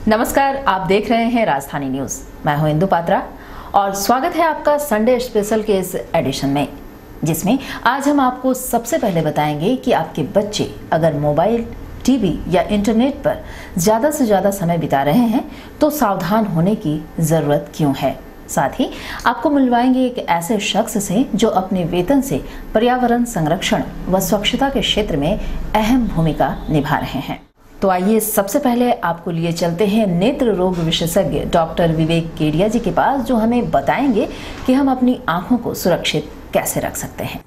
नमस्कार, आप देख रहे हैं राजधानी न्यूज। मैं हूं इंदु पात्रा और स्वागत है आपका संडे स्पेशल के इस एडिशन में, जिसमें आज हम आपको सबसे पहले बताएंगे कि आपके बच्चे अगर मोबाइल, टीवी या इंटरनेट पर ज़्यादा से ज़्यादा समय बिता रहे हैं तो सावधान होने की ज़रूरत क्यों है। साथ ही आपको मिलवाएंगे एक ऐसे शख्स से जो अपने वेतन से पर्यावरण संरक्षण व स्वच्छता के क्षेत्र में अहम भूमिका निभा रहे हैं। तो आइए सबसे पहले आपको लिए चलते हैं नेत्र रोग विशेषज्ञ डॉक्टर विवेक केडिया जी के पास, जो हमें बताएंगे कि हम अपनी आंखों को सुरक्षित कैसे रख सकते हैं।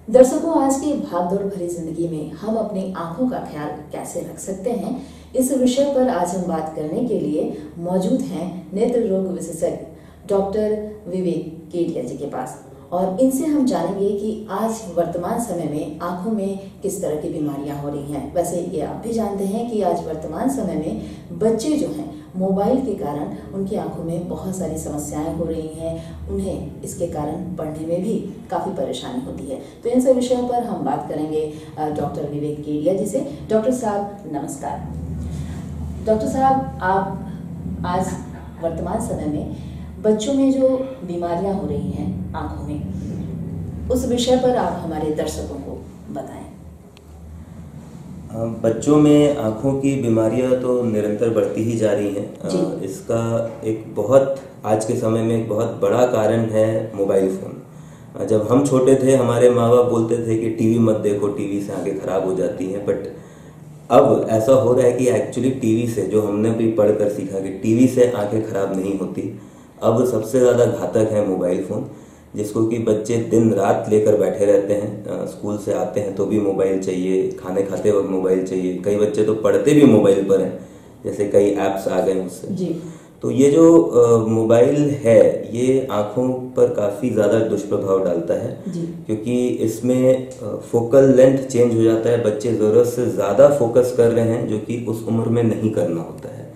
दर्शकों, आज की भागदौड़ भरी जिंदगी में हम अपनी आंखों का ख्याल कैसे रख सकते हैं, इस विषय पर आज हम बात करने के लिए मौजूद हैं नेत्र रोग विशेषज्ञ डॉक्टर विवेक केडिया जी के पास, और इनसे हम जानेंगे कि आज वर्तमान समय में आंखों में किस तरह की बीमारियां हो रही हैं। वैसे ये आप भी जानते हैं कि आज वर्तमान समय में बच्चे जो हैं मोबाइल के कारण उनकी आंखों में बहुत सारी समस्याएं हो रही हैं, उन्हें इसके कारण पढ़ने में भी काफ़ी परेशानी होती है। तो इन सब विषयों पर हम बात करेंगे डॉक्टर विवेक केडिया जी से। डॉक्टर साहब नमस्कार। डॉक्टर साहब, आप आज वर्तमान समय में बच्चों में जो बीमारियां हो रही हैं आंखों में, उस विषय पर आप हमारे दर्शकों को बताएं। बच्चों में आंखों की बीमारियां तो निरंतर बढ़ती ही जा रही हैं। इसका एक बहुत आज के समय में एक बहुत बड़ा कारण है मोबाइल फ़ोन। जब हम छोटे थे हमारे माँ बाप बोलते थे कि टीवी मत देखो, टीवी से आंखें खराब हो जाती हैं, बट अब ऐसा हो रहा है कि एक्चुअली टीवी से, जो हमने भी पढ़कर सीखा कि टीवी से आंखें खराब नहीं होती, अब सबसे ज़्यादा घातक है मोबाइल फ़ोन, जिसको कि बच्चे दिन रात लेकर बैठे रहते हैं। स्कूल से आते हैं तो भी मोबाइल चाहिए, खाने खाते वक्त मोबाइल चाहिए, कई बच्चे तो पढ़ते भी मोबाइल पर हैं, जैसे कई ऐप्स आ गए उससे। तो ये जो मोबाइल है ये आँखों पर काफ़ी ज़्यादा दुष्प्रभाव डालता है, क्योंकि इसमें फोकल लेंथ चेंज हो जाता है। बच्चे ज़रूरत से ज़्यादा फोकस कर रहे हैं, जो कि उस उम्र में नहीं करना होता है।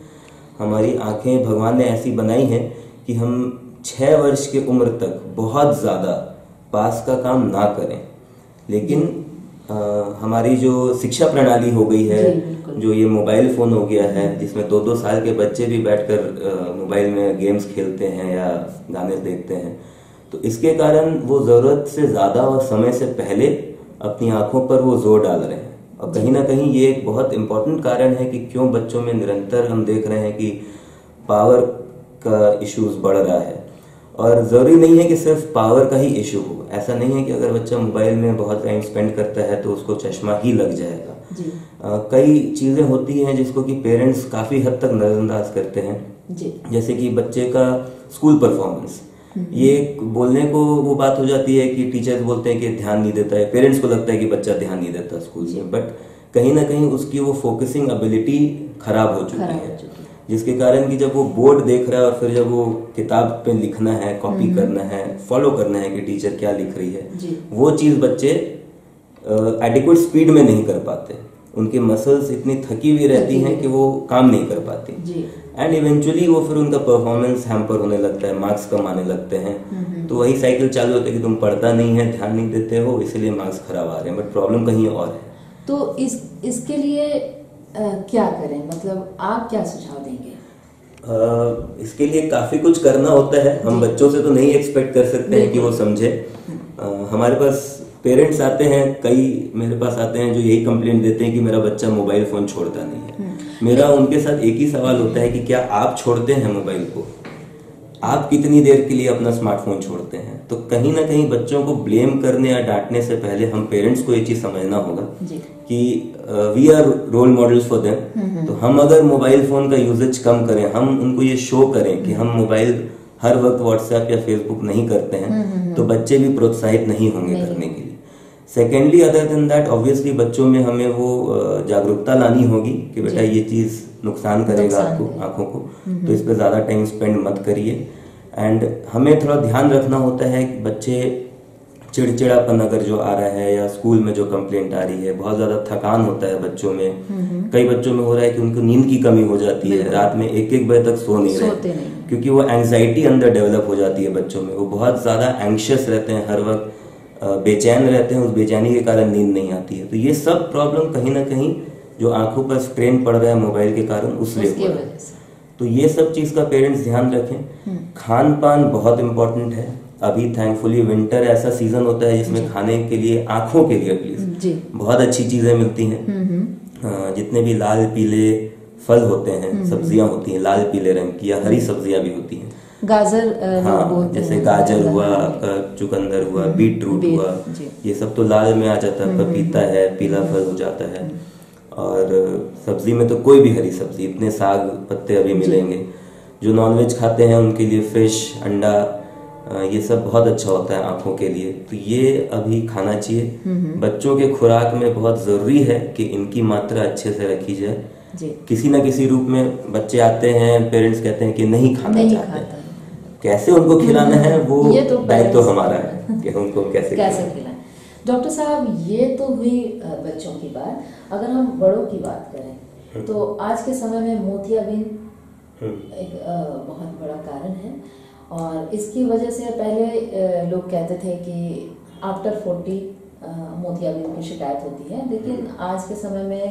हमारी आँखें भगवान ने ऐसी बनाई हैं कि हम 6 वर्ष की उम्र तक बहुत ज़्यादा पास का काम ना करें, लेकिन हमारी जो शिक्षा प्रणाली हो गई है, जो ये मोबाइल फ़ोन हो गया है, जिसमें 2-2 साल के बच्चे भी बैठकर मोबाइल में गेम्स खेलते हैं या गाने देखते हैं, तो इसके कारण वो ज़रूरत से ज़्यादा और समय से पहले अपनी आँखों पर वो जोर डाल रहे हैं। और कहीं ना कहीं ये एक बहुत इम्पोर्टेंट कारण है कि क्यों बच्चों में निरंतर हम देख रहे हैं कि पावर का इश्यूज बढ़ रहा है। और ज़रूरी नहीं है कि सिर्फ पावर का ही इशू हो। ऐसा नहीं है कि अगर बच्चा मोबाइल में बहुत टाइम स्पेंड करता है तो उसको चश्मा ही लग जाएगा। कई चीज़ें होती हैं जिसको कि पेरेंट्स काफ़ी हद तक नज़रअंदाज करते हैं, जैसे कि बच्चे का स्कूल परफॉर्मेंस। ये बोलने को वो बात हो जाती है कि टीचर्स बोलते हैं कि ध्यान नहीं देता है, पेरेंट्स को लगता है कि बच्चा ध्यान नहीं देता स्कूल में, बट कहीं ना कहीं उसकी वो फोकसिंग एबिलिटी खराब हो चुकी है, जिसके कारण कि जब वो बोर्ड देख रहा है और फिर जब वो किताब पे लिखना है, कॉपी करना है, फॉलो करना है कि टीचर क्या लिख रही है, वो चीज़ बच्चे एडिक्वेट स्पीड में नहीं कर पाते। उनके मसल्स इतनी थकी हुई रहती हैं कि वो काम नहीं कर पाती, एंड इवेंचुअली वो फिर उनका परफॉर्मेंस हैम्पर होने लगता है, मार्क्स कम आने लगते हैं। तो वही साइकिल चालू होती है कि तुम पढ़ता नहीं है, ध्यान नहीं देते हो, इसलिए मार्क्स खराब आ रहे हैं, बट प्रॉब्लम कहीं और है। तो इसके लिए क्या करें, मतलब आप क्या सुझाव देंगे? इसके लिए काफ़ी कुछ करना होता है। हम बच्चों से तो नहीं एक्सपेक्ट कर सकते हैं कि वो समझे। हमारे पास पेरेंट्स आते हैं, कई मेरे पास आते हैं जो यही कंप्लेंट देते हैं कि मेरा बच्चा मोबाइल फ़ोन छोड़ता नहीं है। मेरा उनके साथ एक ही सवाल होता है कि क्या आप छोड़ते हैं मोबाइल को? आप कितनी देर के लिए अपना स्मार्टफोन छोड़ते हैं? तो कहीं ना कहीं बच्चों को ब्लेम करने या डांटने से पहले हम पेरेंट्स को ये चीज़ समझना होगा कि we are role models for them. तो हम अगर मोबाइल फ़ोन का यूजेज कम करें, हम उनको ये शो करें कि हम मोबाइल हर वक्त व्हाट्सएप या फेसबुक नहीं करते हैं, तो बच्चे भी प्रोत्साहित नहीं होंगे करने के लिए। Secondly, other than that, obviously बच्चों में हमें वो जागरूकता लानी होगी कि बेटा ये चीज़ नुकसान करेगा आपको, आंखों को, तो इस पर ज़्यादा टाइम स्पेंड मत करिए। एंड हमें थोड़ा ध्यान रखना होता है कि बच्चे चिड़चिड़ापन अगर जो आ रहा है, या स्कूल में जो कंप्लेंट आ रही है, बहुत ज़्यादा थकान होता है बच्चों में। कई बच्चों में हो रहा है कि उनको नींद की कमी हो जाती है, रात में 1-1 बजे तक सो नहीं रहे, क्योंकि वो एंग्जाइटी अंदर डेवलप हो जाती है बच्चों में। वो बहुत ज़्यादा एंग्शियस रहते हैं, हर वक्त बेचैन रहते हैं, उस बेचैनी के कारण नींद नहीं आती है। तो ये सब प्रॉब्लम कहीं ना कहीं जो आंखों पर स्ट्रेन पड़ रहा है मोबाइल के कारण, उसलिए हो रहा है। तो ये सब चीज़ का पेरेंट्स ध्यान रखें। खान पान बहुत इम्पोर्टेंट है। अभी थैंकफुली विंटर ऐसा सीजन होता है जिसमें खाने के लिए, आंखों के लिए एटलीस्ट बहुत अच्छी चीजें मिलती हैं। जितने भी लाल पीले फल होते हैं, सब्जियां होती हैं लाल पीले रंग की, या हरी सब्जियां भी होती हैं। गाजर, हाँ, जैसे गाजर हुआ, आपका चुकंदर हुआ, बीट रूट हुआ, ये सब तो लाल में आ जाता है। पपीता है, पीला फल हो जाता है। और सब्जी में तो कोई भी हरी सब्जी, इतने साग पत्ते अभी मिलेंगे। जो नॉनवेज खाते हैं उनके लिए फिश, अंडा, ये सब बहुत अच्छा होता है आंखों के लिए। तो ये अभी खाना चाहिए। बच्चों के खुराक में बहुत जरूरी है कि इनकी मात्रा अच्छे से रखी जाए। किसी न किसी रूप में बच्चे आते हैं, पेरेंट्स कहते हैं कि नहीं खाना चाहते हैं, कैसे उनको खिलाना है वो दायित्व तो हमारा है कि उनको कैसे खिलाएं। डॉक्टर साहब, ये तो हुई बच्चों की बात। अगर हम बड़ों की बात करें तो आज के समय में मोतियाबिंद एक बहुत बड़ा कारण है, और इसकी वजह से पहले लोग कहते थे कि आफ्टर 40 मोतियाबिंद की शिकायत होती है, लेकिन आज के समय में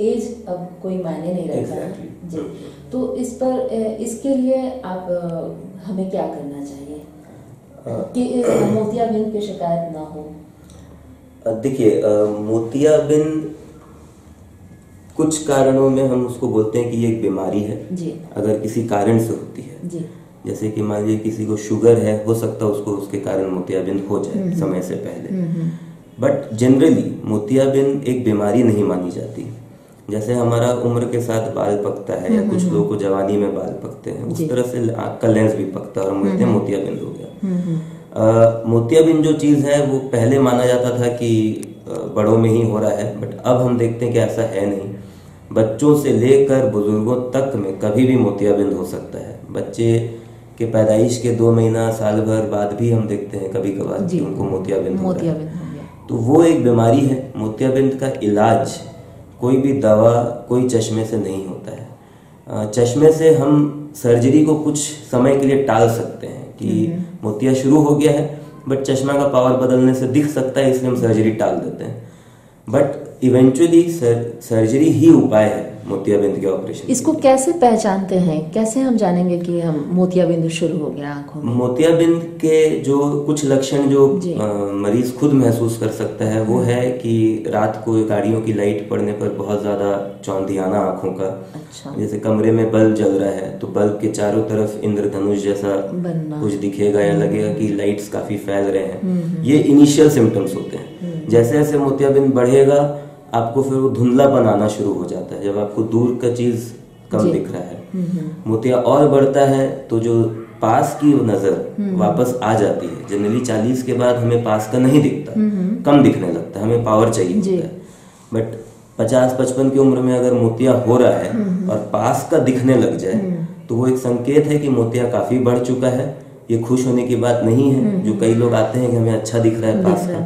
एज अब कोई मायने नहीं रखता है जी। तो इस पर, इसके लिए आप हमें क्या करना चाहिए कि मोतियाबिंद की शिकायत ना हो? देखिए, मोतियाबिंद कुछ कारणों में हम उसको बोलते हैं कि ये एक बीमारी है जी। अगर किसी कारण से होती है जी। जैसे कि मान लीजिए किसी को शुगर है, हो सकता है उसको उसके कारण मोतियाबिंद हो जाए समय से पहले। बट जनरली मोतियाबिंद एक बीमारी नहीं मानी जाती। जैसे हमारा उम्र के साथ बाल पकता है, या कुछ लोगों को जवानी में बाल पकते हैं, उस तरह से आँख का लेंस भी पकता है और हम कहते हैं मोतियाबिंद हो गया। मोतियाबिंद जो चीज है वो पहले माना जाता था कि बड़ों में ही हो रहा है, बट अब हम देखते हैं कि ऐसा है नहीं। बच्चों से लेकर बुजुर्गों तक में कभी भी मोतियाबिंद हो सकता है। बच्चे के पैदाइश के 2 महीना साल भर बाद भी हम देखते हैं कभी कभार कि उनको मोतियाबिंद हो रहा है। तो वो एक बीमारी है। मोतियाबिंद का इलाज कोई भी दवा, कोई चश्मे से नहीं होता है। चश्मे से हम सर्जरी को कुछ समय के लिए टाल सकते हैं कि मोतिया शुरू हो गया है बट चश्मा का पावर बदलने से दिख सकता है, इसलिए हम सर्जरी टाल देते हैं। बट इवेंचुअली सर्जरी ही उपाय है मोतियाबिंद के ऑपरेशन। इसको कैसे पहचानते हैं, कैसे हम जानेंगे कि हम मोतियाबिंद शुरू हो गया आंखों में? मोतियाबिंद के जो कुछ लक्षण जो मरीज खुद महसूस कर सकता है वो है कि रात को गाड़ियों की लाइट पड़ने पर बहुत ज्यादा चौंधियाना आंखों का। अच्छा। जैसे कमरे में बल्ब जल रहा है तो बल्ब के चारों तरफ इंद्रधनुष जैसा कुछ दिखेगा, या लगेगा कि लाइट्स काफी फैल रहे हैं। ये इनिशियल सिम्टम्स होते हैं। जैसे जैसे मोतियाबिंद बढ़ेगा आपको फिर वो धुंधलापन आना शुरू हो जाता है, जब आपको दूर का चीज कम दिख रहा है। मोतिया और बढ़ता है तो जो पास की नजर वापस आ जाती है। जनरली 40 के बाद हमें पास का नहीं दिखता, कम दिखने लगता है, हमें पावर चाहिए होता है। बट 50-55 की उम्र में अगर मोतिया हो रहा है और पास का दिखने लग जाए तो वो एक संकेत है कि मोतिया काफी बढ़ चुका है। ये खुश होने की बात नहीं है। जो कई लोग आते हैं कि हमें अच्छा दिख रहा है पास का,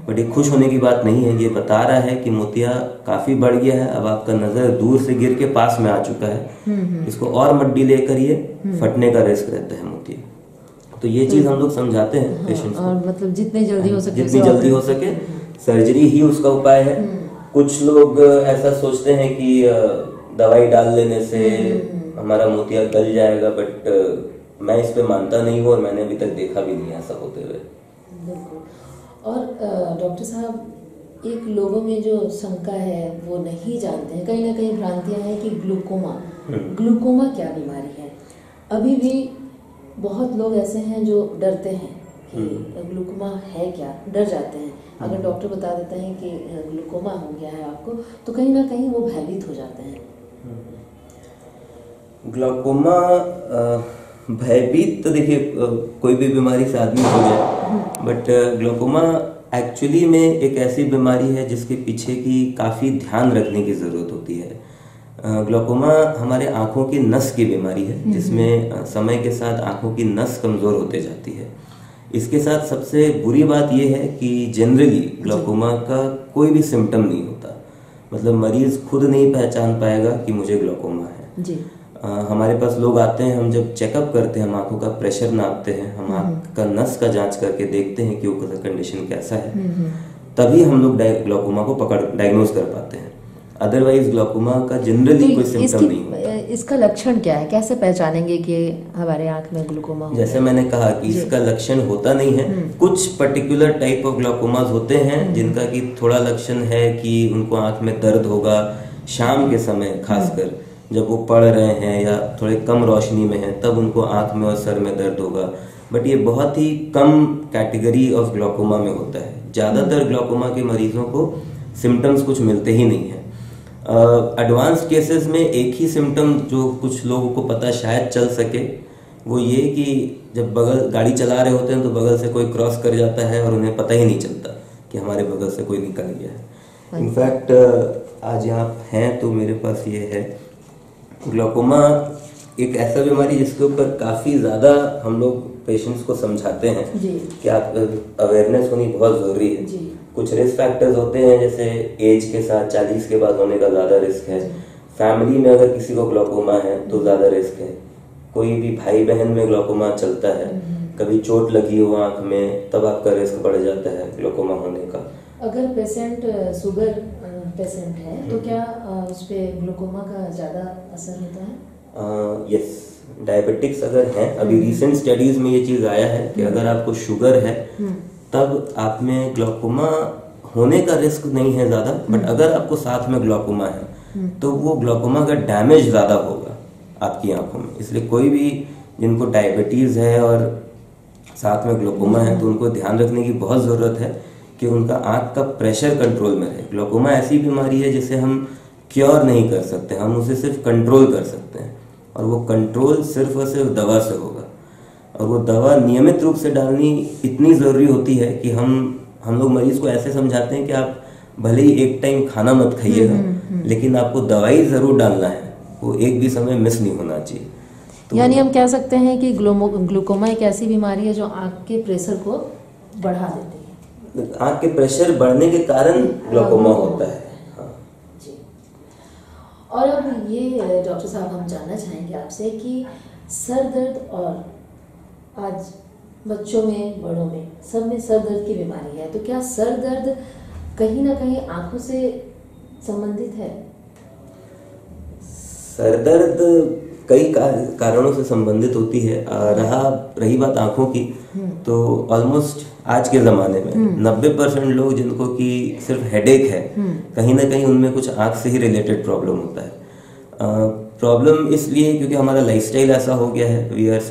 बट ये खुश होने की बात नहीं है। ये बता रहा है कि मोतिया काफी बढ़ गया है, अब आपका नजर दूर से गिर के पास में आ चुका है। इसको और मत डिले करिए, फटने का रिस्क रहता है मोतिया। तो ये चीज हम लोग समझाते हैं पेशेंट्स को। और मतलब जितनी जल्दी हो सके सर्जरी ही उसका उपाय है। कुछ लोग ऐसा सोचते हैं कि दवाई डाल लेने से हमारा मोतिया गल जाएगा, बट मैं इस पे मानता नहीं हूँ और मैंने अभी तक देखा भी नहीं ऐसा होते हुए। और डॉक्टर साहब, एक लोगों में जो शंका है वो नहीं जानते हैं, कहीं ना कहीं भ्रांतियां हैं कि ग्लूकोमा क्या बीमारी है। अभी भी बहुत लोग ऐसे हैं जो डरते हैं कि ग्लूकोमा है क्या, डर जाते हैं। अगर डॉक्टर बता देते हैं कि ग्लूकोमा हो गया है आपको, तो कहीं ना कहीं वो भयभीत हो जाते हैं। ग्लूकोमा भयभीत तो देखिए कोई भी बीमारी से आदमी हो जाए, बट ग्लूकोमा एक्चुअली में एक ऐसी बीमारी है जिसके पीछे की काफ़ी ध्यान रखने की ज़रूरत होती है। ग्लूकोमा हमारे आँखों की नस की बीमारी है जिसमें समय के साथ आँखों की नस कमज़ोर होते जाती है। इसके साथ सबसे बुरी बात यह है कि जनरली ग्लूकोमा का कोई भी सिम्टम नहीं होता। मतलब मरीज़ खुद नहीं पहचान पाएगा कि मुझे ग्लूकोमा है जी। हमारे पास लोग आते हैं, हम जब चेकअप करते हैं, हम आंखों का प्रेशर नापते हैं, हम आंख का नस का जांच करके देखते हैं कि वो कंडीशन कैसा है, तभी हम लोग ग्लूकोमा को डायग्नोज कर पाते हैं। अदरवाइज ग्लूकोमा का जनरली कोई सिम्टम नहीं होता। इसका लक्षण क्या है, कैसे पहचानेंगे कि हमारे आंख में ग्लूकोमा हो? जैसे मैंने कहा कि इसका लक्षण होता नहीं है। कुछ पर्टिकुलर टाइप ऑफ ग्लूकोमास होते हैं जिनका कि थोड़ा लक्षण है कि उनको आंख में दर्द होगा शाम के समय, खासकर जब वो पढ़ रहे हैं या थोड़े कम रोशनी में है, तब उनको आंख में और सर में दर्द होगा। बट ये बहुत ही कम कैटेगरी ऑफ ग्लूकोमा में होता है। ज़्यादातर ग्लूकोमा के मरीजों को सिम्टम्स कुछ मिलते ही नहीं है। एडवांस केसेस में एक ही सिम्टम जो कुछ लोगों को पता शायद चल सके, वो ये कि जब बगल गाड़ी चला रहे होते हैं तो बगल से कोई क्रॉस कर जाता है और उन्हें पता ही नहीं चलता कि हमारे बगल से कोई निकल गया है। इनफैक्ट आज यहाँ हैं तो मेरे पास ये है। ग्लूकोमा एक ऐसा बीमारी जिसके ऊपर काफ़ी ज़्यादा हम लोग पेशेंट्स को समझाते हैं कि आप अवेयरनेस होनी बहुत ज़रूरी है। कुछ रिस्क फैक्टर्स होते हैं, जैसे एज के साथ 40 के बाद होने का ज़्यादा रिस्क है। फैमिली में अगर किसी को ग्लूकोमा है तो ज़्यादा रिस्क है। कोई भी भाई बहन में ग्लूकोमा चलता है, कभी चोट लगी हो आँख में, तब आपका रिस्क बढ़ जाता है ग्लूकोमा होने का। अगर पेशेंट शुगर पेशेंट है तो क्या उस पर ग्लूकोमा का ज़्यादा असर होता है? यस, डायबिटिक्स अगर हैं, अभी रिसेंट स्टडीज में ये चीज़ आया है कि अगर आपको शुगर है तब आप में ग्लूकोमा होने का रिस्क नहीं है ज़्यादा। बट अगर आपको साथ में ग्लूकोमा है तो वो ग्लूकोमा का डैमेज ज़्यादा होगा आपकी आंखों में। इसलिए कोई भी जिनको डायबिटीज़ है और साथ में ग्लूकोमा है तो उनको ध्यान रखने की बहुत ज़रूरत है कि उनका आंख का प्रेशर कंट्रोल में रहे। ग्लूकोमा ऐसी बीमारी है जिसे हम क्योर नहीं कर सकते, हम उसे सिर्फ कंट्रोल कर सकते हैं, और वो कंट्रोल सिर्फ और सिर्फ दवा से होगा। और वो दवा नियमित रूप से डालनी इतनी ज़रूरी होती है कि हम लोग मरीज को ऐसे समझाते हैं कि आप भले ही एक टाइम खाना मत खाइएगा, लेकिन आपको दवाई ज़रूर डालना है, वो एक भी समय मिस नहीं होना चाहिए। तो यानी हम कह सकते हैं कि ग्लूकोमा एक ऐसी बीमारी है जो आँख के प्रेशर को बढ़ा देती है। आँख के प्रेशर बढ़ने के कारण ग्लूकोमा होता है। जी। और अब ये डॉक्टर साहब हम जानना चाहेंगे आपसे कि सर दर्द, और आज बच्चों में बड़ों में सब में सर दर्द की बीमारी है, तो क्या सर दर्द कहीं ना कहीं आंखों से संबंधित है? सर दर्द कई कारणों से संबंधित होती है। रही बात आंखों की, तो ऑलमोस्ट आज के ज़माने में 90% लोग जिनको कि सिर्फ हेडेक है, कहीं ना कहीं उनमें कुछ आंख से ही रिलेटेड प्रॉब्लम होता है। प्रॉब्लम इसलिए क्योंकि हमारा लाइफस्टाइल ऐसा हो गया है, we are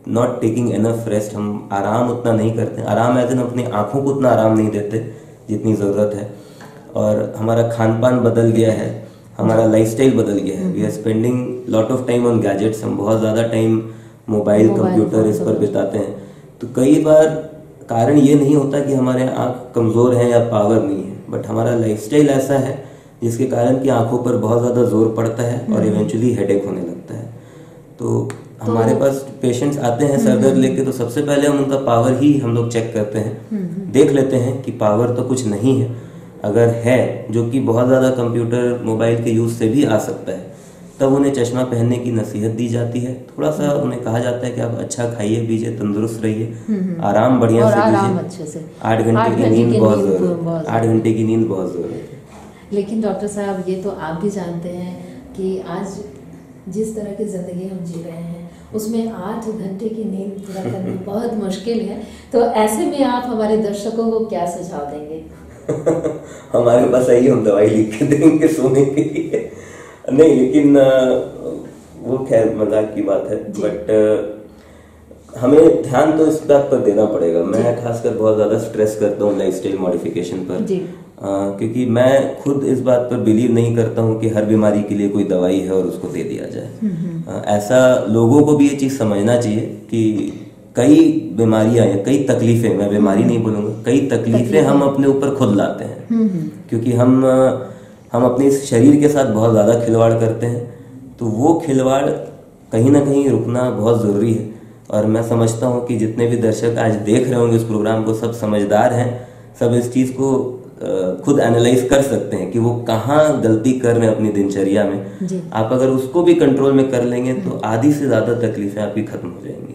not taking enough rest. हम आराम उतना नहीं करते, आराम एज इन अपनी आँखों को उतना आराम नहीं देते जितनी ज़रूरत है। और हमारा खान पान बदल गया है, हमारा लाइफस्टाइल बदल गया है। We are spending lot of time on gadgets, हम बहुत ज़्यादा टाइम मोबाइल कंप्यूटर इस पर बिताते हैं। तो कई बार कारण ये नहीं होता कि हमारे आँख कमज़ोर हैं या पावर नहीं है, बट हमारा लाइफस्टाइल ऐसा है जिसके कारण कि आँखों पर बहुत ज़्यादा जोर पड़ता है और इवेंचुअली हेडेक होने लगता है। तो हमारे पास पेशेंट्स आते हैं सर दर्द लेके, तो सबसे पहले हम उनका पावर ही हम लोग चेक करते हैं, देख लेते हैं कि पावर तो कुछ नहीं है। अगर है, जो कि बहुत ज़्यादा कंप्यूटर मोबाइल के यूज़ से भी आ सकता है, तब उन्हें चश्मा पहनने की नसीहत दी जाती है। थोड़ा सा उन्हें कहा जाता है कि आप अच्छा खाइए पीजिए, तंदुरुस्त रहिए, आराम बढ़िया से कीजिए। 8 घंटे की नींद बहुत ज़रूरी है, 8 घंटे की नींद बहुत ज़रूरी है। लेकिन डॉक्टर साहब, ये तो आप भी जानते हैं कि आज जिस तरह की ज़िंदगी हम जी रहे हैं उसमें 8 घंटे की नींद पूरा करना बहुत मुश्किल है। तो ऐसे में आप हमारे दर्शकों को क्या सुझाव देंगे? हमारे पास आइए, हम दवाई लिख के देंगे सोने के लिए। नहीं, लेकिन वो खैर मजाक की बात है, बट हमें ध्यान तो इस बात पर देना पड़ेगा। मैं खासकर बहुत ज़्यादा स्ट्रेस करता हूँ लाइफस्टाइल मॉडिफिकेशन पर, क्योंकि मैं खुद इस बात पर बिलीव नहीं करता हूँ कि हर बीमारी के लिए कोई दवाई है और उसको दे दिया जाए। ऐसा लोगों को भी ये चीज़ समझना चाहिए कि कई बीमारियां या कई तकलीफें, मैं बीमारी नहीं बोलूँगा, कई तकलीफें हम अपने ऊपर खुद लाते हैं, क्योंकि हम अपने इस शरीर के साथ बहुत ज़्यादा खिलवाड़ करते हैं। तो वो खिलवाड़ कहीं ना कहीं रुकना बहुत ज़रूरी है। और मैं समझता हूँ कि जितने भी दर्शक आज देख रहे होंगे इस प्रोग्राम को, सब समझदार हैं, सब इस चीज़ को खुद एनालाइज कर सकते हैं कि वो कहाँ गलती कर रहे हैं अपनी दिनचर्या में। आप अगर उसको भी कंट्रोल में कर लेंगे तो आधी से ज़्यादा तकलीफें आपकी खत्म हो जाएंगी।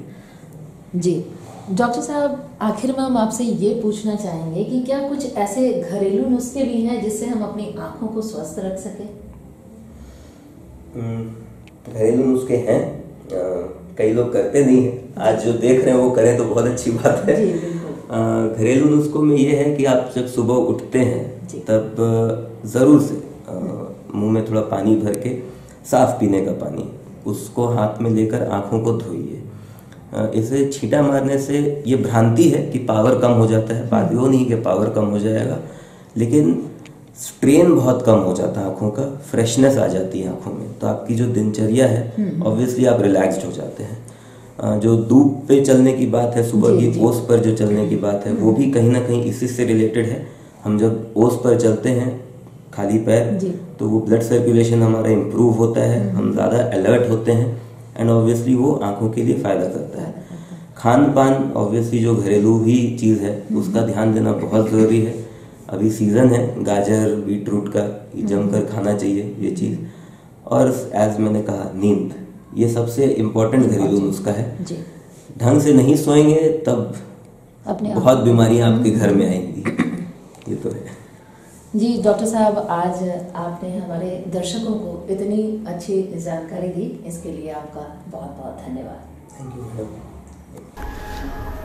जी, डॉक्टर साहब, आखिर में हम आपसे ये पूछना चाहेंगे कि क्या कुछ ऐसे घरेलू नुस्खे भी हैं जिससे हम अपनी आंखों को स्वस्थ रख सकें? घरेलू नुस्खे हैं, कई लोग करते नहीं हैं। आज जो देख रहे हैं वो करें तो बहुत अच्छी बात है। घरेलू नुस्खों में ये है कि आप जब सुबह उठते हैं तब ज़रूर से मुंह में थोड़ा पानी भर के, साफ पीने का पानी, उसको हाथ में लेकर आंखों को धोइए। इसे छींटा मारने से ये भ्रांति है कि पावर कम हो जाता है, बात वो नहीं कि पावर कम हो जाएगा, लेकिन स्ट्रेन बहुत कम हो जाता है आंखों का, फ्रेशनेस आ जाती है आंखों में, तो आपकी जो दिनचर्या है ऑब्वियसली आप रिलैक्स्ड हो जाते हैं। जो धूप पे चलने की बात है, सुबह की ओस पर जो चलने की बात है, वो भी कहीं ना कहीं इसी से रिलेटेड है। हम जब ओस पर चलते हैं खाली पैर, तो वो ब्लड सर्कुलेशन हमारा इम्प्रूव होता है, हम ज़्यादा अलर्ट होते हैं, एंड ऑब्वियसली वो आंखों के लिए फ़ायदा करता है। खान पान ऑब्वियसली जो घरेलू ही चीज़ है उसका ध्यान देना बहुत ज़रूरी है। अभी सीज़न है गाजर बीटरूट का, जमकर खाना चाहिए ये चीज़। और एज मैंने कहा, नींद ये सबसे इम्पोर्टेंट घरेलू नुस्खा है। ढंग से नहीं सोएंगे तब बहुत बीमारियां आपके घर में आएंगी, ये तो है। जी डॉक्टर साहब, आज आपने हमारे दर्शकों को इतनी अच्छी जानकारी दी, इसके लिए आपका बहुत बहुत धन्यवाद। Thank you madam.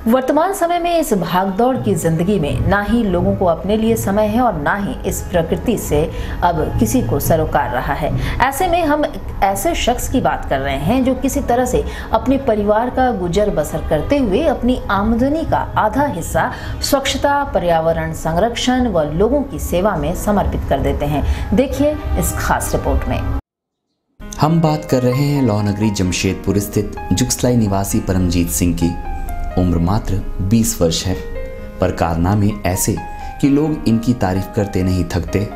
वर्तमान समय में इस भागदौड़ की जिंदगी में ना ही लोगों को अपने लिए समय है और ना ही इस प्रकृति से अब किसी को सरोकार रहा है। ऐसे में हम ऐसे शख्स की बात कर रहे हैं जो किसी तरह से अपने परिवार का गुजर बसर करते हुए अपनी आमदनी का आधा हिस्सा स्वच्छता, पर्यावरण संरक्षण व लोगों की सेवा में समर्पित कर देते हैं। देखिए इस खास रिपोर्ट में। हम बात कर रहे हैं लौह नगरी जमशेदपुर स्थित जुगसलाई निवासी परमजीत सिंह की। उम्र मात्र 20 वर्ष है, पर कारनामे ऐसे कि लोग इनकी तारीफ करते नहीं थकते।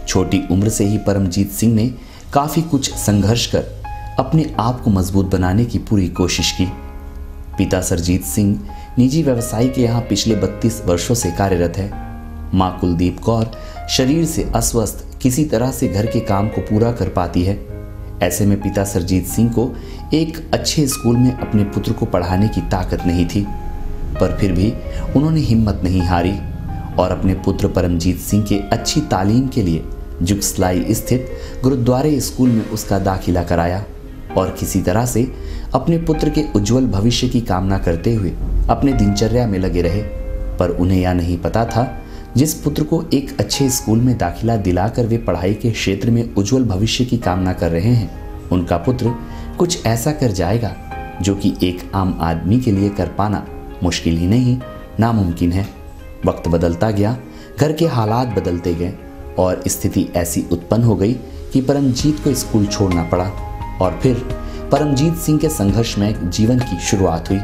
छोटी उम्र से ही परमजीत सिंह ने काफ़ी कुछ संघर्ष कर अपने आप को मजबूत बनाने की पूरी कोशिश की। पिता सरजीत सिंह निजी व्यवसाय के यहाँ पिछले 32 वर्षों से कार्यरत है। माँ कुलदीप कौर शरीर से अस्वस्थ किसी तरह से घर के काम को पूरा कर पाती है। ऐसे में पिता सरजीत सिंह को एक अच्छे स्कूल में अपने पुत्र को पढ़ाने की ताकत नहीं थी, पर फिर भी उन्होंने हिम्मत नहीं हारी और अपने पुत्र परमजीत सिंह के अच्छी तालीम के लिए जुगसलाई स्थित गुरुद्वारे स्कूल में उसका दाखिला कराया और किसी तरह से अपने पुत्र के उज्जवल भविष्य की कामना करते हुए अपने दिनचर्या में लगे रहे। पर उन्हें यह नहीं पता था, जिस पुत्र को एक अच्छे स्कूल में दाखिला दिलाकर वे पढ़ाई के क्षेत्र में उज्जवल भविष्य की कामना कर रहे हैं, उनका पुत्र कुछ ऐसा कर जाएगा जो कि एक आम आदमी के लिए कर पाना मुश्किल ही नहीं, नामुमकिन है। वक्त बदलता गया, घर के हालात बदलते गए और स्थिति ऐसी उत्पन्न हो गई कि परमजीत को स्कूल छोड़ना पड़ा और फिर परमजीत सिंह के संघर्षमय जीवन की शुरुआत हुई।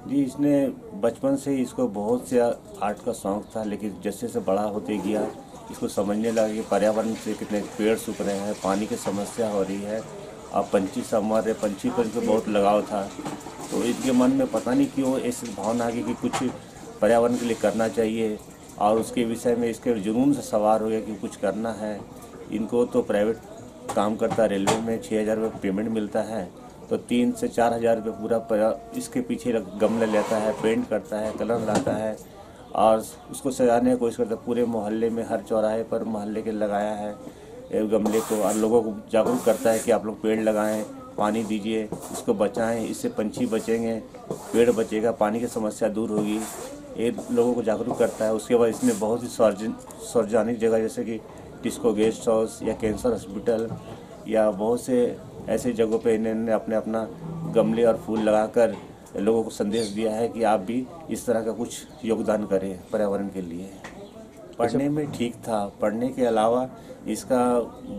जी, इसने बचपन से ही इसको बहुत से आर्ट का शौक़ था, लेकिन जैसे जैसे बड़ा होते गया इसको समझने लगा कि पर्यावरण से कितने पेड़ सूख रहे हैं, पानी की समस्या हो रही है। अब पंछी सब मर रहे, पंछी पर इनको बहुत लगाव था, तो इनके मन में पता नहीं क्यों ऐसी भावना आ गई कि कुछ पर्यावरण के लिए करना चाहिए और उसके विषय में इसके जुनून से सवार हो गया कि कुछ करना है। इनको तो प्राइवेट काम करता, रेलवे में 6,000 रुपये पेमेंट मिलता है, तो 3 से 4,000 रुपये पूरा इसके पीछे गमले लेता है, पेंट करता है, कलर लाता है और उसको सजाने की कोशिश करता है। पूरे मोहल्ले में हर चौराहे पर मोहल्ले के लगाया है गमले को और लोगों को जागरूक करता है कि आप लोग पेड़ लगाएं, पानी दीजिए, इसको बचाएं, इससे पंछी बचेंगे, पेड़ बचेगा, पानी की समस्या दूर होगी। ये लोगों को जागरूक करता है। उसके बाद इसने बहुत ही सार्वजनिक जगह जैसे कि डिस्को गेस्ट हाउस या कैंसर हॉस्पिटल या बहुत से ऐसे जगहों पे इन्होंने अपना गमले और फूल लगाकर लोगों को संदेश दिया है कि आप भी इस तरह का कुछ योगदान करें पर्यावरण के लिए। पढ़ने में ठीक था, पढ़ने के अलावा इसका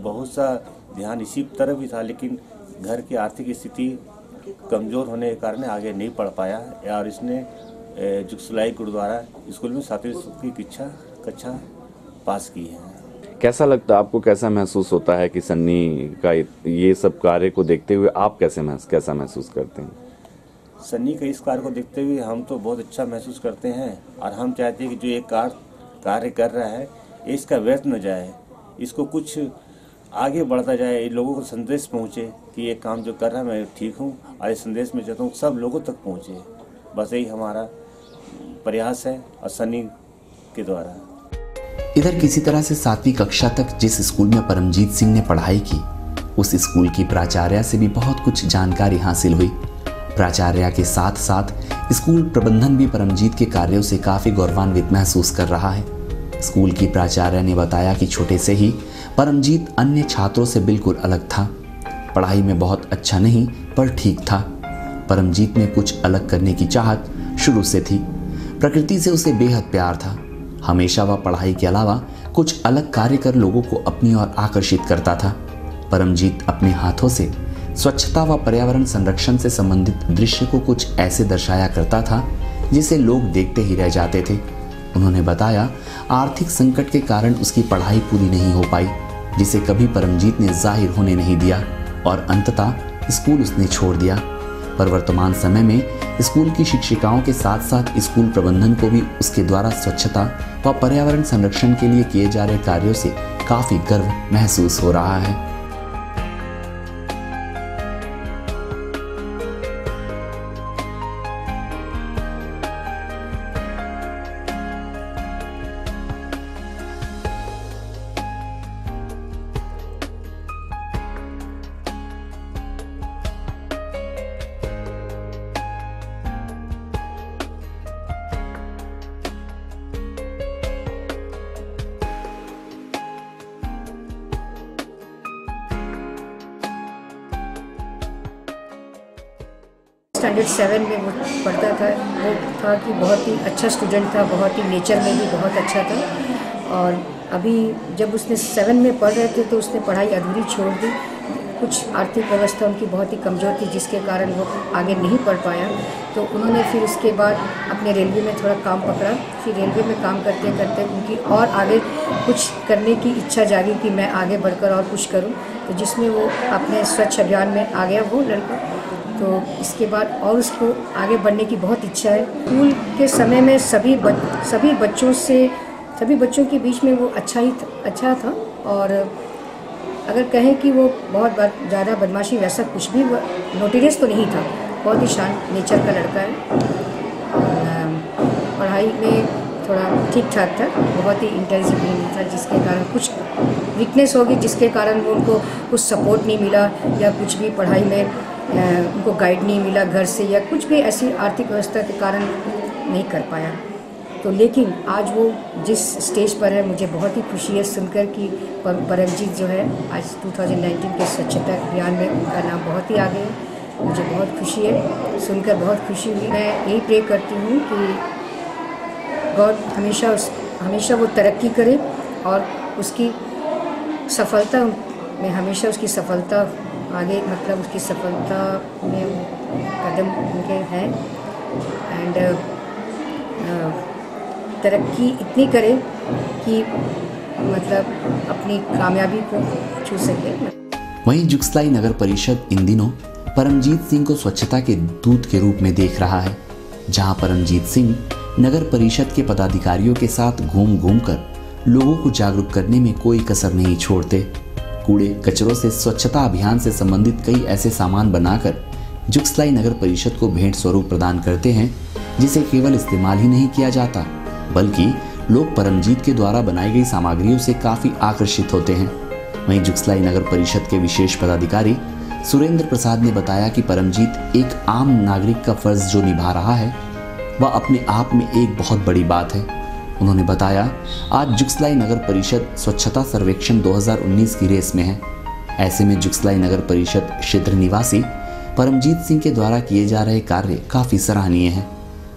बहुत सा ध्यान इसी तरफ भी था, लेकिन घर की आर्थिक स्थिति कमज़ोर होने के कारण आगे नहीं पढ़ पाया और इसने जुगसलाई गुरुद्वारा स्कूल में 7वीं की कक्षा पास की है। कैसा लगता है आपको, कैसा महसूस होता है कि सन्नी का ये सब कार्य को देखते हुए आप कैसा महसूस करते हैं? सन्नी के इस कार्य को देखते हुए हम तो बहुत अच्छा महसूस करते हैं और हम चाहते हैं कि जो ये कार्य कर रहा है इसका व्यर्थ न जाए, इसको कुछ आगे बढ़ता जाए, इन लोगों को संदेश पहुँचे कि ये काम जो कर रहा है मैं ठीक हूँ, और इस संदेश में चाहता हूँ सब लोगों तक पहुँचे। बस यही हमारा प्रयास है और सन्नी के द्वारा। इधर किसी तरह से 7वीं कक्षा तक जिस स्कूल में परमजीत सिंह ने पढ़ाई की, उस स्कूल की प्राचार्या से भी बहुत कुछ जानकारी हासिल हुई। प्राचार्या के साथ साथ स्कूल प्रबंधन भी परमजीत के कार्यों से काफ़ी गौरवान्वित महसूस कर रहा है। स्कूल की प्राचार्या ने बताया कि छोटे से ही परमजीत अन्य छात्रों से बिल्कुल अलग था। पढ़ाई में बहुत अच्छा नहीं पर ठीक था। परमजीत में कुछ अलग करने की चाहत शुरू से थी। प्रकृति से उसे बेहद प्यार था। हमेशा वह पढ़ाई के अलावा कुछ अलग कार्य कर लोगों को अपनी ओर आकर्षित करता था। परमजीत अपने हाथों से स्वच्छता व पर्यावरण संरक्षण से संबंधित दृश्य को कुछ ऐसे दर्शाया करता था जिसे लोग देखते ही रह जाते थे। उन्होंने बताया, आर्थिक संकट के कारण उसकी पढ़ाई पूरी नहीं हो पाई, जिसे कभी परमजीत ने जाहिर होने नहीं दिया और अंततः स्कूल उसने छोड़ दिया। पर वर्तमान समय में स्कूल की शिक्षिकाओं के साथ साथ स्कूल प्रबंधन को भी उसके द्वारा स्वच्छता व पर्यावरण संरक्षण के लिए किए जा रहे कार्यों से काफी गर्व महसूस हो रहा है। स्टैंडर्ड 7 में वो पढ़ता था। वो था कि बहुत ही अच्छा स्टूडेंट था, बहुत ही नेचर में भी बहुत अच्छा था। और अभी जब उसने 7 में पढ़ रहे थे तो उसने पढ़ाई अधूरी छोड़ दी। कुछ आर्थिक व्यवस्था उनकी बहुत ही कमज़ोर थी, जिसके कारण वो आगे नहीं पढ़ पाया। तो उन्होंने फिर उसके बाद अपने रेलवे में थोड़ा काम पकड़ा। फिर रेलवे में काम करते करते उनकी और आगे कुछ करने की इच्छा जागी कि मैं आगे बढ़कर और कुछ करूं, तो जिसमें वो अपने स्वच्छ अभियान में आ गया वो लड़का। तो इसके बाद और उसको आगे बढ़ने की बहुत इच्छा है। स्कूल के समय में सभी बच्चों के बीच में वो अच्छा था। और अगर कहें कि वो बहुत ज़्यादा बदमाशी वैसा कुछ भी नोटोरियस तो नहीं था, बहुत ही शांत नेचर का लड़का है। पढ़ाई में थोड़ा ठीक ठाक था, बहुत ही इंटेलिजेंट भी नहीं था, जिसके कारण कुछ वीकनेस होगी, जिसके कारण वो उनको कुछ सपोर्ट नहीं मिला या कुछ भी पढ़ाई में उनको गाइड नहीं मिला घर से, या कुछ भी ऐसी आर्थिक व्यवस्था के कारण नहीं कर पाया। तो लेकिन आज वो जिस स्टेज पर है, मुझे बहुत ही खुशी है सुनकर कि परमजीत जो है आज 2019 के स्वच्छता अभियान में उनका नाम बहुत ही आगे है। मुझे बहुत खुशी है, सुनकर बहुत खुशी हुई। मैं यही प्रे करती हूँ कि गॉड हमेशा वो तरक्की करे और उसकी सफलता में हमेशा उसकी सफलता आगे, मतलब उसकी सफलता में कदम उनके हैं। एंड तरक्की इतनी करे कि मतलब अपनी कामयाबी को छू सके। वहीं जुगसलाई नगर परिषद इन दिनों परमजीत सिंह को स्वच्छता के दूत के रूप में देख रहा है, जहां परमजीत सिंह नगर परिषद के पदाधिकारियों के साथ घूम घूम कर लोगों को जागरूक करने में कोई कसर नहीं छोड़ते। कूड़े कचरों से स्वच्छता अभियान से संबंधित कई ऐसे सामान बनाकर जुगसलाई नगर परिषद को भेंट स्वरूप प्रदान करते हैं, जिसे केवल इस्तेमाल ही नहीं किया जाता बल्कि लोग परमजीत के द्वारा बनाई गई सामग्रियों से काफी आकर्षित होते हैं। वहीं जुगसलाई नगर परिषद के विशेष पदाधिकारी सुरेंद्र प्रसाद ने बताया कि परमजीत एक आम नागरिक का फर्ज जो निभा रहा है वह अपने आप में एक बहुत बड़ी बात है। उन्होंने बताया, आज जुगसलाई नगर परिषद स्वच्छता सर्वेक्षण 2019 की रेस में है। ऐसे में जुगसलाई नगर परिषद क्षेत्र निवासी परमजीत सिंह के द्वारा किए जा रहे कार्य काफी सराहनीय हैं।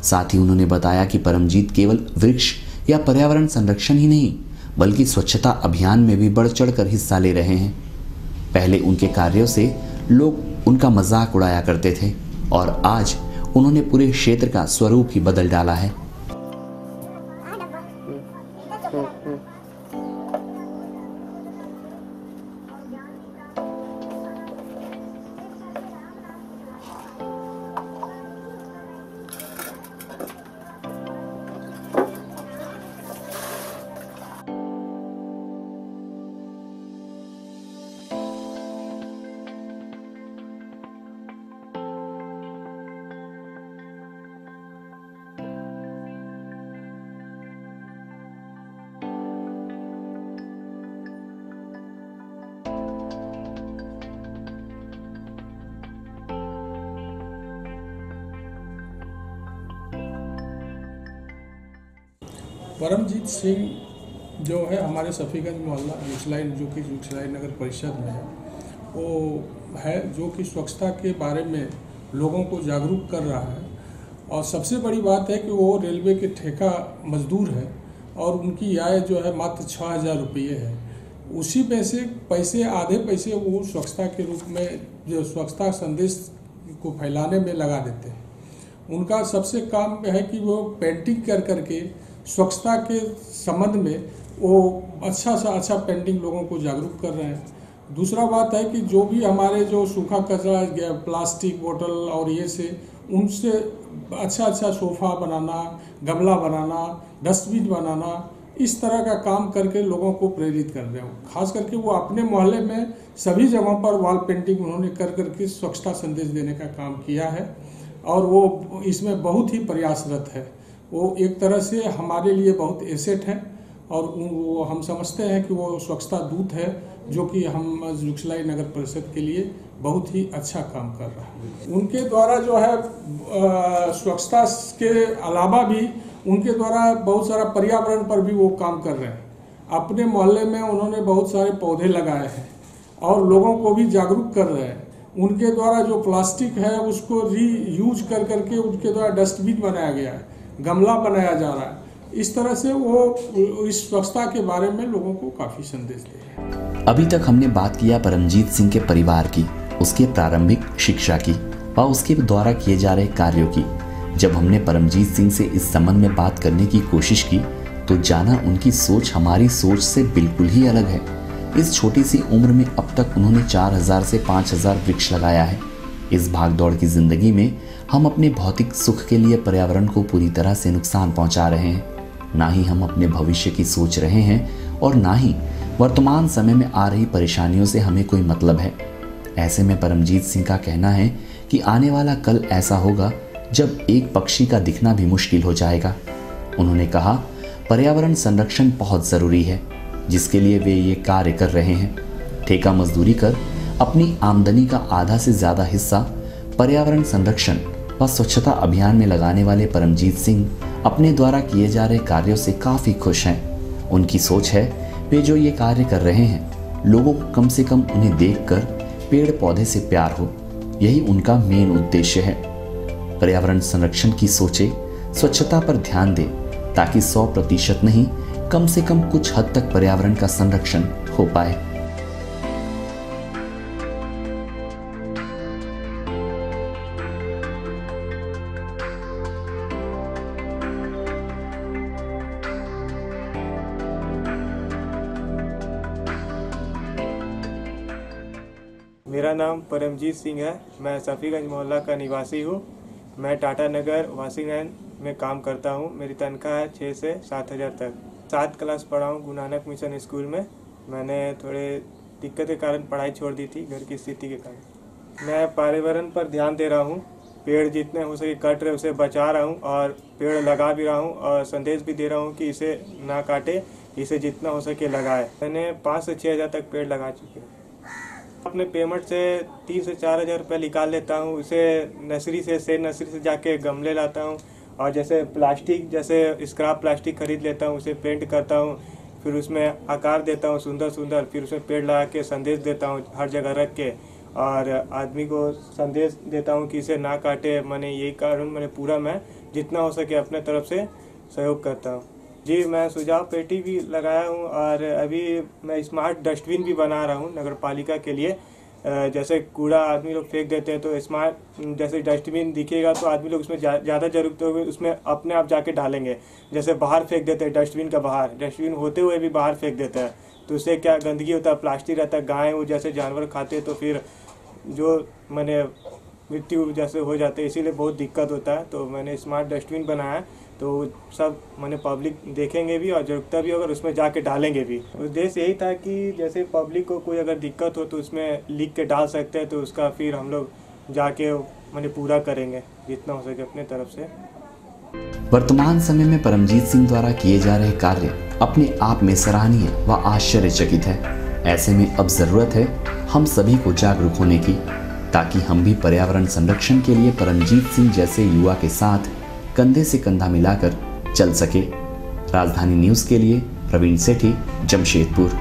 साथ ही उन्होंने बताया कि परमजीत केवल वृक्ष या पर्यावरण संरक्षण ही नहीं बल्कि स्वच्छता अभियान में भी बढ़ चढ़कर हिस्सा ले रहे हैं। पहले उनके कार्यों से लोग उनका मजाक उड़ाया करते थे और आज उन्होंने पूरे क्षेत्र का स्वरूप ही बदल डाला है। परमजीत सिंह जो है हमारे सफ़ीगंज मोहल्ला जुगसलाई जो कि जुगसलाई नगर परिषद में है, वो है जो कि स्वच्छता के बारे में लोगों को जागरूक कर रहा है। और सबसे बड़ी बात है कि वो रेलवे के ठेका मजदूर है और उनकी आय जो है मात्र 6,000 रुपये है। उसी में से पैसे आधे पैसे वो स्वच्छता के रूप में जो स्वच्छता संदेश को फैलाने में लगा देते हैं। उनका सबसे काम है कि वो पेंटिंग कर करके स्वच्छता के संबंध में वो अच्छा सा अच्छा पेंटिंग लोगों को जागरूक कर रहे हैं। दूसरा बात है कि जो भी हमारे जो सूखा कचरा प्लास्टिक बोतल और ये से उनसे अच्छा सोफ़ा बनाना, गमला बनाना, डस्टबिन बनाना, इस तरह का काम करके लोगों को प्रेरित कर रहे हैं। खास करके वो अपने मोहल्ले में सभी जगहों पर वॉल पेंटिंग उन्होंने कर करके स्वच्छता संदेश देने का काम किया है और वो इसमें बहुत ही प्रयासरत है। वो एक तरह से हमारे लिए बहुत एसेट है और वो हम समझते हैं कि वो स्वच्छता दूत है जो कि हम जुगसलाई नगर परिषद के लिए बहुत ही अच्छा काम कर रहा है। उनके द्वारा जो है स्वच्छता के अलावा भी उनके द्वारा बहुत सारा पर्यावरण पर भी वो काम कर रहे हैं। अपने मोहल्ले में उन्होंने बहुत सारे पौधे लगाए हैं और लोगों को भी जागरूक कर रहे हैं। उनके द्वारा जो प्लास्टिक है उसको रीयूज कर करके उनके द्वारा डस्टबिन बनाया गया है, गमला बनाया जा रहा है। इस तरह से वो इस स्वच्छता के बारे में लोगों को काफ़ी संदेश दे रहे हैं। अभी तक हमने बात किया परमजीत सिंह के परिवार की, उसके प्रारंभिक शिक्षा की और उसके द्वारा किए जा रहे कार्यों की। जब हमने परमजीत सिंह से इस संबंध में बात करने की कोशिश की तो जाना उनकी सोच हमारी सोच से बिल्कुल ही अलग है। इस छोटी सी उम्र में अब तक उन्होंने 4,000 से 5,000 वृक्ष लगाया है। इस भागदौड़ की जिंदगी में हम अपने भौतिक सुख के लिए पर्यावरण को पूरी तरह से नुकसान पहुंचा रहे हैं। ना ही हम अपने भविष्य की सोच रहे हैं और ना ही वर्तमान समय में आ रही परेशानियों से हमें कोई मतलब है। ऐसे में परमजीत सिंह का कहना है कि आने वाला कल ऐसा होगा जब एक पक्षी का दिखना भी मुश्किल हो जाएगा। उन्होंने कहा पर्यावरण संरक्षण बहुत ज़रूरी है जिसके लिए वे ये कार्य कर रहे हैं। ठेका मजदूरी कर अपनी आमदनी का आधा से ज़्यादा हिस्सा पर्यावरण संरक्षण व स्वच्छता अभियान में लगाने वाले परमजीत सिंह अपने द्वारा किए जा रहे कार्यों से काफ़ी खुश हैं। उनकी सोच है वे जो ये कार्य कर रहे हैं लोगों को कम से कम उन्हें देखकर पेड़ पौधे से प्यार हो, यही उनका मेन उद्देश्य है। पर्यावरण संरक्षण की सोचे स्वच्छता पर ध्यान दे ताकि 100% नहीं कम से कम कुछ हद तक पर्यावरण का संरक्षण हो पाए। मेरा नाम परमजीत सिंह है। मैं सफ़ीगंज मोहल्ला का निवासी हूँ। मैं टाटा नगर वाशिंगटन में काम करता हूँ। मेरी तनख्वाह है 6 से 7,000 तक। 7 क्लास पढ़ा हूँ गुरु नानक मिशन स्कूल में। मैंने थोड़े दिक्कत के कारण पढ़ाई छोड़ दी थी घर की स्थिति के कारण। मैं पर्यावरण पर ध्यान दे रहा हूँ। पेड़ जितने हो सके कट रहे उसे बचा रहा हूँ और पेड़ लगा भी रहा हूँ और संदेश भी दे रहा हूँ कि इसे ना काटे, इसे जितना हो सके लगाए। मैंने 5 से 6,000 तक पेड़ लगा चुके हैं। अपने पेमेंट से 3 से 4,000 रुपये निकाल लेता हूँ। उसे नर्सरी से जाके गमले लाता हूँ और जैसे प्लास्टिक जैसे स्क्रैप प्लास्टिक खरीद लेता हूँ, उसे पेंट करता हूँ, फिर उसमें आकार देता हूँ सुंदर सुंदर, फिर उसमें पेड़ लगा के संदेश देता हूँ हर जगह रख के और आदमी को संदेश देता हूँ कि इसे ना काटे। मैंने यही कारण पूरा मैं जितना हो सके अपने तरफ से सहयोग करता हूँ। जी, मैं सुझाव पेटी भी लगाया हूँ और अभी मैं स्मार्ट डस्टबिन भी बना रहा हूँ नगर पालिका के लिए। जैसे कूड़ा आदमी लोग फेंक देते हैं तो स्मार्ट जैसे डस्टबिन दिखेगा तो आदमी लोग उसमें ज़्यादा जरूरत होगी उसमें अपने आप जाके डालेंगे। जैसे बाहर फेंक देते हैं डस्टबिन का, बाहर डस्टबिन होते हुए भी बाहर फेंक देते हैं तो उससे क्या गंदगी होता है, प्लास्टिक रहता है, गाय वो जैसे जानवर खाते हैं तो फिर जो मैंने मृत्यु जैसे हो जाते हैं, इसीलिए बहुत दिक्कत होता है। तो मैंने स्मार्ट डस्टबिन बनाया तो सब मैंने पब्लिक देखेंगे भी और जरूरत भी होगा उसमें जाके डालेंगे भी। उद्देश्य यही था कि जैसे पब्लिक को कोई अगर दिक्कत हो तो उसमें लिख के डाल सकते हैं, तो उसका फिर हम लोग जाके मैंने पूरा करेंगे जितना हो सके अपने तरफ से। वर्तमान समय में परमजीत सिंह द्वारा किए जा रहे कार्य अपने आप में सराहनीय व आश्चर्यचकित है। ऐसे में अब जरूरत है हम सभी को जागरूक होने की, ताकि हम भी पर्यावरण संरक्षण के लिए परमजीत सिंह जैसे युवा के साथ कंधे से कंधा मिलाकर चल सके। राजधानी न्यूज़ के लिए प्रवीण सेठी, जमशेदपुर।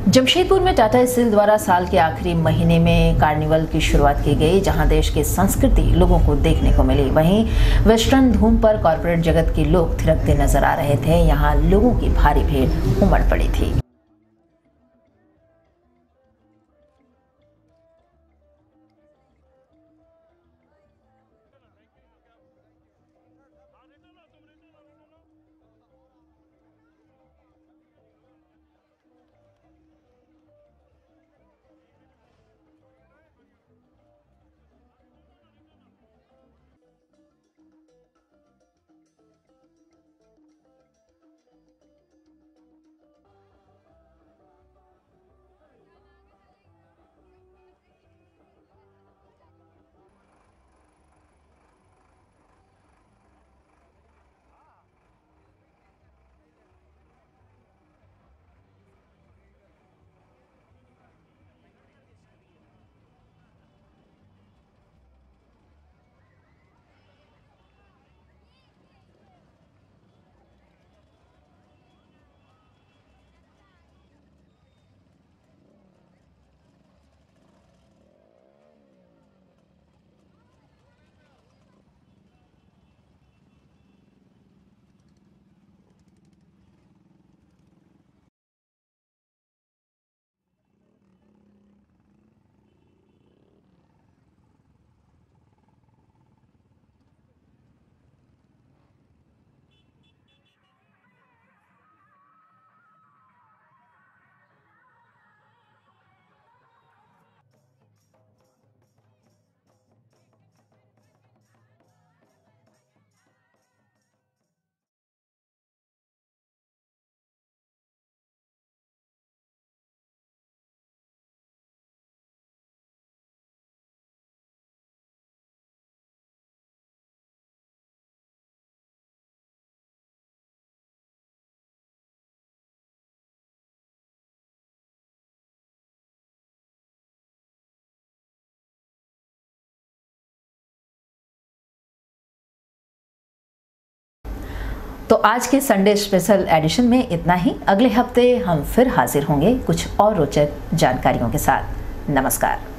जमशेदपुर में टाटा स्टील द्वारा साल के आखिरी महीने में कार्निवल की शुरुआत की गई, जहां देश की संस्कृति लोगों को देखने को मिली। वहीं वेस्टर्न धूम पर कॉर्पोरेट जगत के लोग थिरकते नजर आ रहे थे। यहां लोगों की भारी भीड़ उमड़ पड़ी थी। तो आज के संडे स्पेशल एडिशन में इतना ही। अगले हफ्ते हम फिर हाजिर होंगे कुछ और रोचक जानकारियों के साथ। नमस्कार।